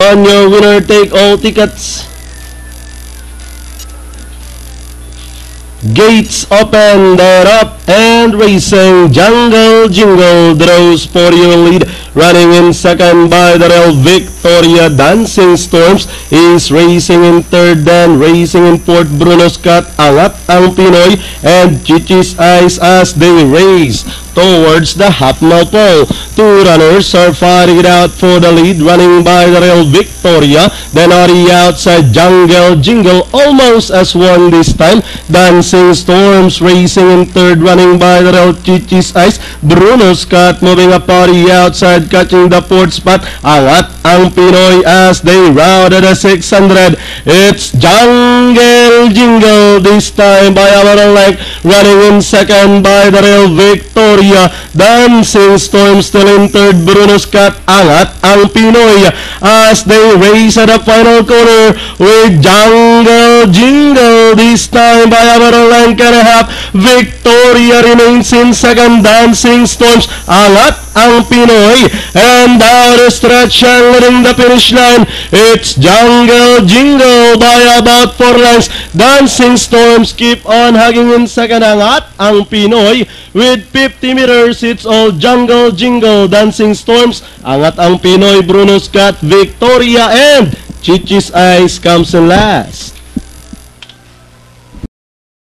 On your winner take all tickets. Gates open, they're up and racing. Jungle Jingle draws for your lead. Running in second by the Real Victoria. Dancing Storms is racing in third, then racing in fourth. Bruno Scott, Angat ang Pinoy, and Chichi's Eyes as they race towards the half-mile pole. Two runners are fighting it out for the lead, running by the Real Victoria. Then on the outside, Jungle Jingle almost as one this time. Dancing Storms racing in third, running by the Real Chichi's Eyes. Bruno Scott moving up on the outside, catching the fourth spot. Angat ang Pinoy as they round at the 600. It's Jungle Jingle this time by our leg, running in second by the Real Victoria. Dancing Storm still in third. Bruno Scott, Angat ang Pinoy as they race at the final corner with Jungle Jingle this time by our line and a half. Victoria remains in second. Dancing Storms, Angat ang Pinoy, and down the stretch and leading the finish line, it's Jungle Jingle by about 4 lengths. Dancing Storms keep on hugging in second. Angat ang Pinoy with 50 meters. It's all Jungle Jingle, Dancing Storms, Angat ang Pinoy, Bruno Scott, Victoria, and Chichi's Eyes comes in last.